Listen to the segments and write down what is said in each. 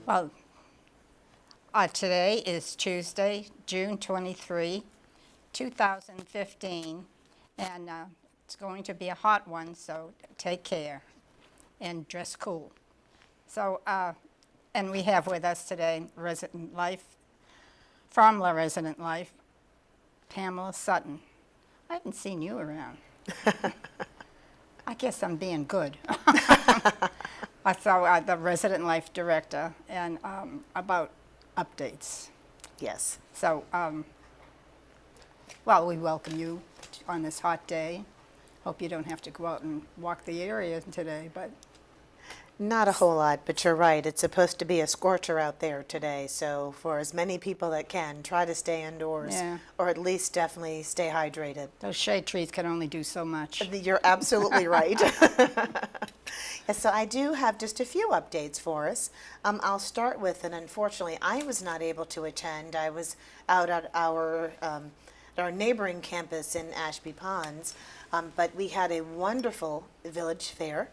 Well, today is Tuesday, June 23, 2015, and it's going to be a hot one, so take care and dress cool. So, and we have with us today Resident Life, from La Resident Life, Pamela Sutton. I haven't seen you around. I guess I'm being good. So the Resident Life Director, and about updates. Yes. So, well, we welcome you on this hot day. Hope you don't have to go out and walk the area today, but Not a whole lot, but you're right. It's supposed to be a scorcher out there today. So for as many people that can, try to stay indoors, Yeah. or at least definitely stay hydrated. those shade trees can only do so much. You're absolutely right. Yes, so I do have just a few updates for us. I'll start with, and unfortunately, I was not able to attend. I was out at our neighboring campus in Ashby Ponds, but we had a wonderful village fair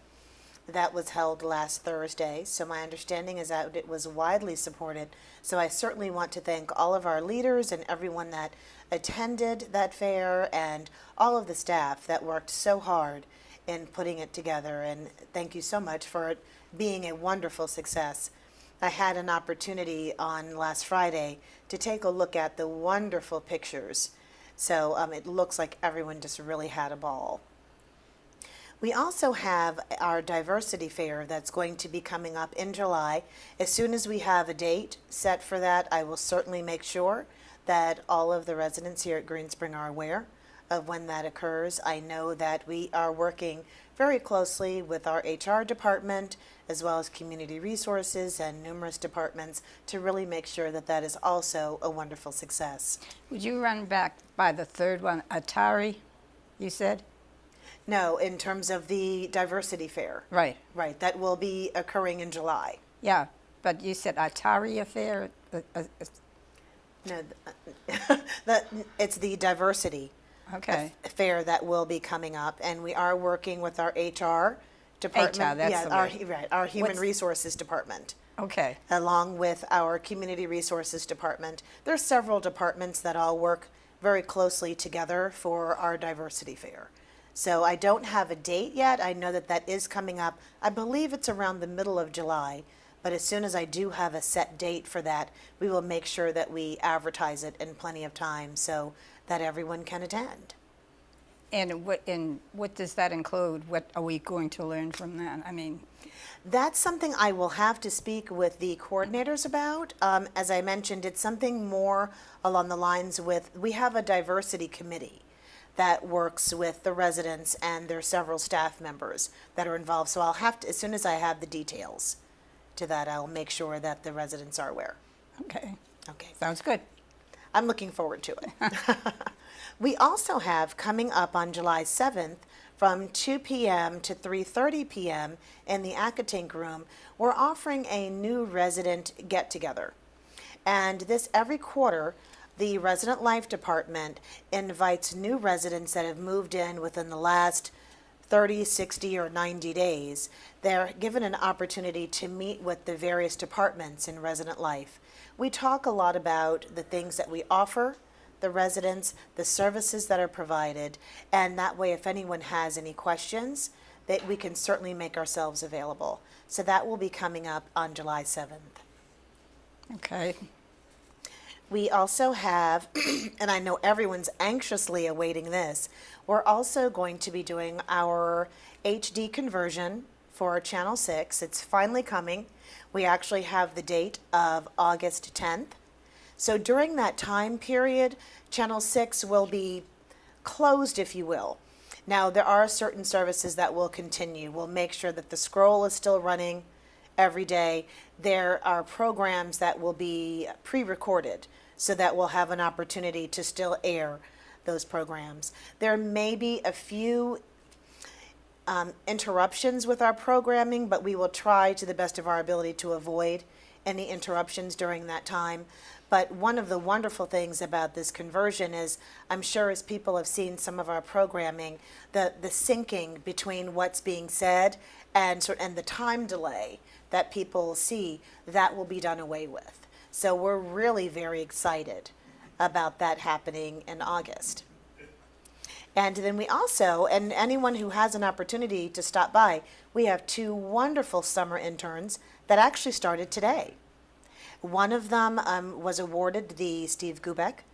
that was held last Thursday. So my understanding is that it was widely supported. So I certainly want to thank all of our leaders and everyone that attended that fair and all of the staff that worked so hard in putting it together. And thank you so much for it being a wonderful success. I had an opportunity on last Friday to take a look at the wonderful pictures. So it looks like everyone just really had a ball. We also have our diversity fair that's going to be coming up in July. As soon as we have a date set for that, I will certainly make sure that all of the residents here at Greenspring are aware of when that occurs. I know that we are working very closely with our HR department as well as community resources and numerous departments to really make sure that that is also a wonderful success. Would you run back by the third one, Atari, you said? No, in terms of the diversity fair. Right. Right, that will be occurring in July. Yeah, but you said Atari affair? No, it's the diversity Okay. fair that will be coming up, and we are working with our HR department. HR, that's Yeah, the word. right, our Human What's- Resources Department, Okay. along with our Community Resources Department. There are several departments that all work very closely together for our diversity fair. So I don't have a date yet. I know that that is coming up. I believe it's around the middle of July. But as soon as I do have a set date for that, we will make sure that we advertise it in plenty of time so that everyone can attend. And what does that include? What are we going to learn from that? I mean, That's something I will have to speak with the coordinators about. As I mentioned, it's something more along the lines with, we have a diversity committee that works with the residents, and there are several staff members that are involved. So I'll have to, as soon as I have the details to that, I'll make sure that the residents are aware. okay, Okay, sounds good. I'm looking forward to it. We also have coming up on July 7th from 2 p.m. to 3:30 p.m. in the Akatink room, we're offering a new resident get-together. And this every quarter, the Resident Life Department invites new residents that have moved in within the last 30, 60, or 90 days. They're given an opportunity to meet with the various departments in Resident Life. We talk a lot about the things that we offer the residents, the services that are provided, and that way if anyone has any questions, that we can certainly make ourselves available. So that will be coming up on July 7th. Okay. We also have, and I know everyone's anxiously awaiting this, we're also going to be doing our HD conversion for Channel 6. It's finally coming. We actually have the date of August 10th. So during that time period, Channel 6 will be closed, if you will. Now, there are certain services that will continue. We'll make sure that the scroll is still running every day. There are programs that will be pre-recorded so that we'll have an opportunity to still air those programs. There may be a few interruptions with our programming, but we will try to the best of our ability to avoid any interruptions during that time. But one of the wonderful things about this conversion is, I'm sure as people have seen some of our programming, the syncing between what's being said and the time delay that people see, that will be done away with. So we're really very excited about that happening in August. And then we also, and anyone who has an opportunity to stop by, we have 2 wonderful summer interns that actually started today. One of them was awarded the Steve Gubeck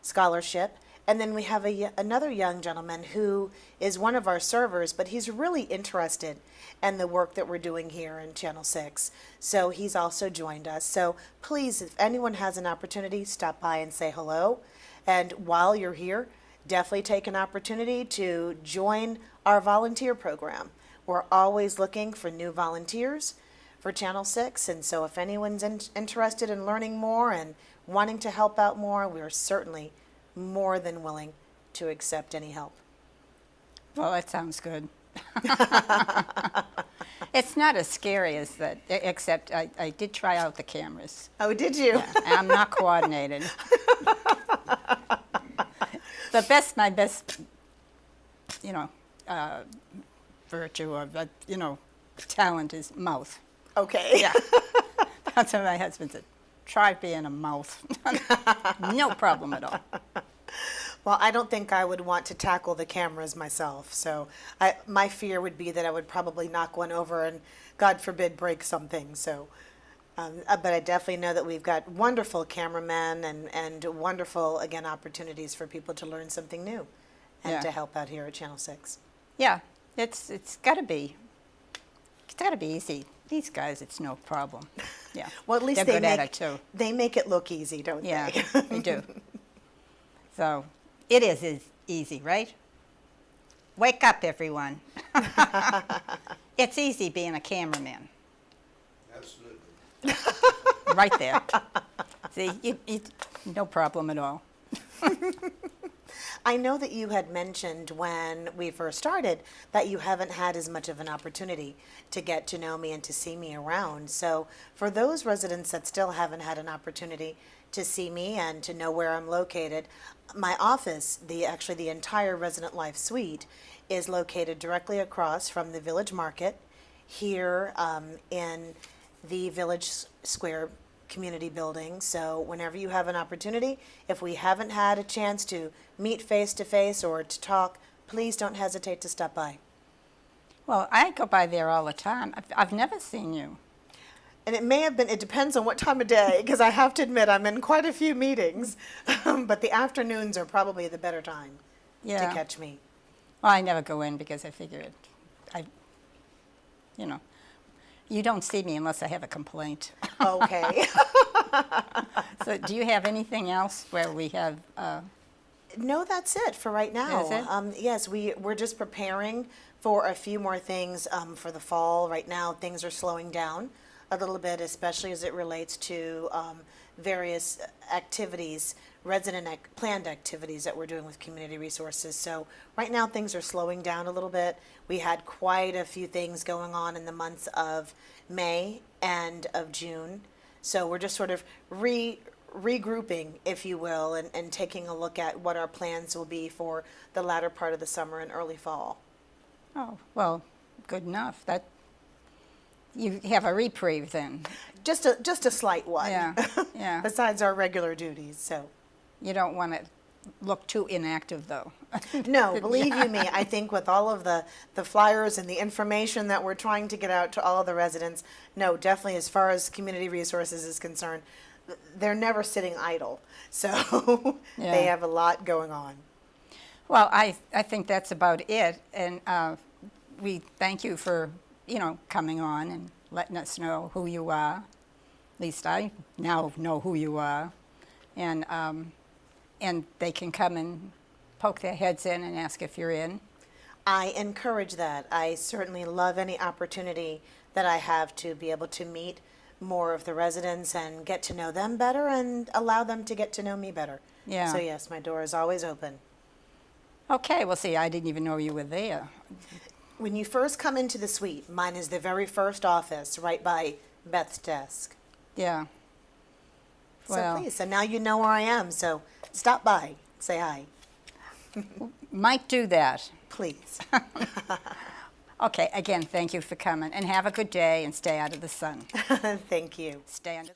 Scholarship, and then we have another young gentleman who is one of our servers, but he's really interested in the work that we're doing here in Channel 6. So he's also joined us. So please, if anyone has an opportunity, stop by and say hello. And while you're here, definitely take an opportunity to join our volunteer program. We're always looking for new volunteers for Channel 6, and so if anyone's interested in learning more and wanting to help out more, we're certainly more than willing to accept any help. Well, that sounds good. It's not as scary as that, except I did try out the cameras. Oh, did you? Yeah, I'm not coordinated. My best, virtue or, talent is mouth. Okay. Yeah. That's what my husband said. Try being a mouth. No problem at all. Well, I don't think I would want to tackle the cameras myself. So my fear would be that I would probably knock one over and, God forbid, break something. So, but I definitely know that we've got wonderful cameramen and wonderful, again, opportunities for people to learn something new and Yeah. to help out here at Channel 6. Yeah, it's got to be. It's got to be easy. These guys, it's no problem. Yeah. Well, at least they're good at it too. They make it look easy, don't Yeah, they? they do. So it is easy, right? Wake up, everyone. It's easy being a cameraman. Absolutely. Right there. See, no problem at all. I know that you had mentioned when we first started that you haven't had as much of an opportunity to get to know me and to see me around. So for those residents that still haven't had an opportunity to see me and to know where I'm located, my office, actually the entire Resident Life Suite, is located directly across from the Village Market here in the Village Square community building. So whenever you have an opportunity, if we haven't had a chance to meet face to face or to talk, please don't hesitate to stop by. Well, I go by there all the time. I've never seen you. And it depends on what time of day, because I have to admit I'm in quite a few meetings, but the afternoons are probably the better time to catch me. Well, I never go in because I figure you don't see me unless I have a complaint. Okay. So do you have anything else where we have, No, that's it for right now. Is it? Yes, we're just preparing for a few more things for the fall. Right now, things are slowing down a little bit, especially as it relates to various activities, planned activities that we're doing with community resources. So right now, things are slowing down a little bit. We had quite a few things going on in the months of May and of June. So we're just sort of regrouping, if you will, and taking a look at what our plans will be for the latter part of the summer and early fall. oh, well, good enough. That you have a reprieve then. Just a slight one. Yeah, yeah. Besides our regular duties, so. You don't want to look too inactive, though. No, believe you me, I think with all of the flyers and the information that we're trying to get out to all of the residents, no, definitely as far as community resources is concerned, they're never sitting idle. So Yeah. they have a lot going on. Well, I think that's about it, and we thank you for, coming on and letting us know who you are. At least I now know who you are, and they can come and poke their heads in and ask if you're in. I encourage that. I certainly love any opportunity that I have to be able to meet more of the residents and get to know them better and allow them to get to know me better. Yeah. So yes, my door is always open. Okay, well, see, I didn't even know you were there. When you first come into the suite, mine is the very first office right by Beth's desk. Yeah. So please, so now you know where I am, so stop by, say hi, Might do that. please. Okay, again, thank you for coming, and have a good day, and stay out of the sun. Thank you. Stay under.